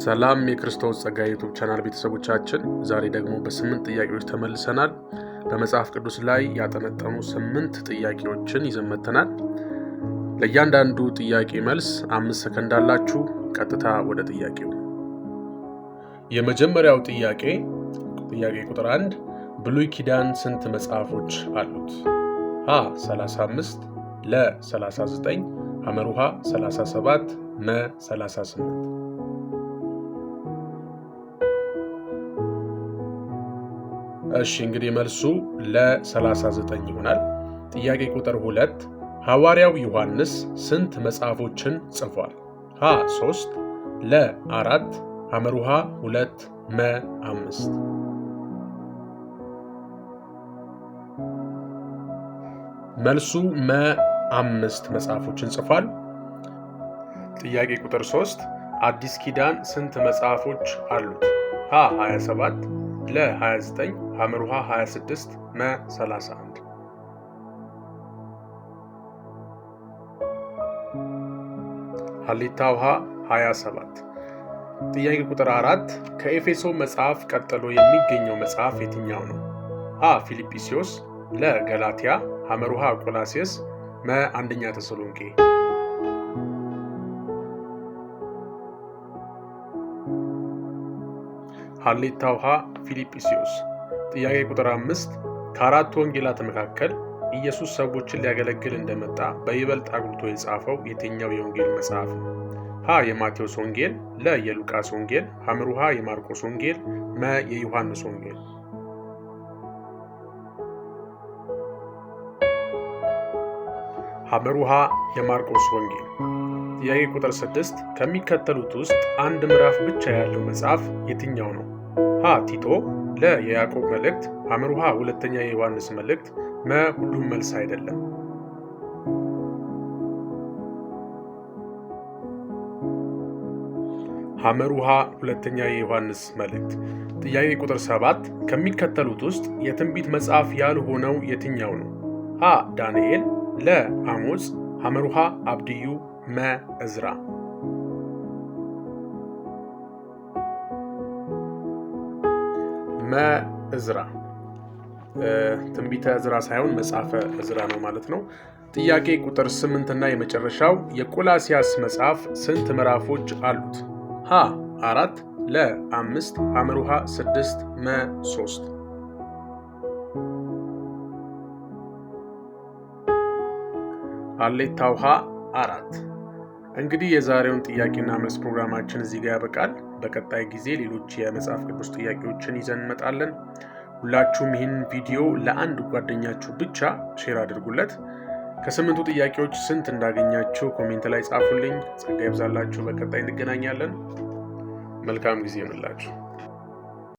ሰላም የክርስቶስ ጸጋ ዩቲዩብ ቻናል ቤተሰቦቻችን፣ ዛሬ ደግሞ በ8 ጥያቄዎች ተመልሰናል። በመጽሐፍ ቅዱስ ላይ ያጠነጠኑ 8 ጥያቄዎችን ይዘን መጥተናል። ለእያንዳንዱ ጥያቄ መልስ 5 ሰከንድ አላችሁ። ቀጥታ ወደ ጥያቄው። የመጀመሪያው ጥያቄ ቁጥር 1 ብሉይ ኪዳን ስንት መጽሐፎች አሉት? ሀ 35፣ ለ 39፣ ሐመሩሃ 37፣ መ 38። እሺ እንግዲህ መልሱ ለ39 ይሆናል። ጥያቄ ቁጥር 2 ሐዋርያው ዮሐንስ ስንት መጽሐፎችን ጽፏል? ሀ 3፣ ለ 4፣ ሐመሩሃ 2፣ መ 5። መልሱ መ 5 መጽሐፎችን ጽፏል። ጥያቄ ቁጥር 3 አዲስ ኪዳን ስንት መጽሐፎች አሉት? ሀ 27፣ ለ 29፣ ሐመሩሃ 26፣ መ 31። ሀሌታ ውሃ 27። ጥያቄ ቁጥር 4 ከኤፌሶ መጽሐፍ ቀጥሎ የሚገኘው መጽሐፍ የትኛው ነው? ሀ ፊልጵስዩስ፣ ለ ገላትያ፣ ሐመሩሃ ቆላስይስ፣ መ አንደኛ ተሰሎንቄ። ሀሌታ ውሃ ፊልጵስዩስ። ጥያቄ ቁጥር 5 ከአራት ወንጌላት መካከል ኢየሱስ ሰዎችን ሊያገለግል እንደመጣ በይበልጥ አጉልቶ የጻፈው የትኛው የወንጌል መጽሐፍ ነው? ሀ የማቴዎስ ወንጌል፣ ለ የሉቃስ ወንጌል፣ ሐመሩሃ የማርቆስ ወንጌል፣ መ የዮሐንስ ወንጌል። ሐመሩሃ የማርቆስ ወንጌል። ጥያቄ ቁጥር 6 ከሚከተሉት ውስጥ አንድ ምዕራፍ ብቻ ያለው መጽሐፍ የትኛው ነው? ሀ ቲቶ፣ ለ የያዕቆብ መልእክት፣ ሐመሩሃ ሁለተኛ የዮሐንስ መልእክት፣ መ ሁሉም መልስ አይደለም። ሐመሩሃ ሁለተኛ የዮሐንስ መልእክት። ጥያቄ ቁጥር 7 ከሚከተሉት ውስጥ የትንቢት መጽሐፍ ያልሆነው የትኛው ነው? ሀ ዳንኤል፣ ለ አሞጽ፣ ሐመሩሃ አብድዩ፣ መ እዝራ። መ እዝራ። ትንቢተ እዝራ ሳይሆን መጽሐፈ እዝራ ነው ማለት ነው። ጥያቄ ቁጥር 8 እና የመጨረሻው የቆላስይስ መጽሐፍ ስንት ምዕራፎች አሉት? ሀ 4፣ ለ 5፣ ሐመሩሃ 6፣ መ 3። ሀሌታ ውሃ 4። እንግዲህ የዛሬውን ጥያቄና መልስ ፕሮግራማችን እዚህ ጋር ያበቃል። በቀጣይ ጊዜ ሌሎች የመጽሐፍ ቅዱስ ጥያቄዎችን ይዘን እንመጣለን። ሁላችሁም ይህን ቪዲዮ ለአንድ ጓደኛችሁ ብቻ ሼር አድርጉለት። ከ8ቱ ጥያቄዎች ስንት እንዳገኛችሁ ኮሜንት ላይ ጻፉልኝ። ጸጋ ይብዛላችሁ። በቀጣይ እንገናኛለን። መልካም ጊዜ ይሁንላችሁ።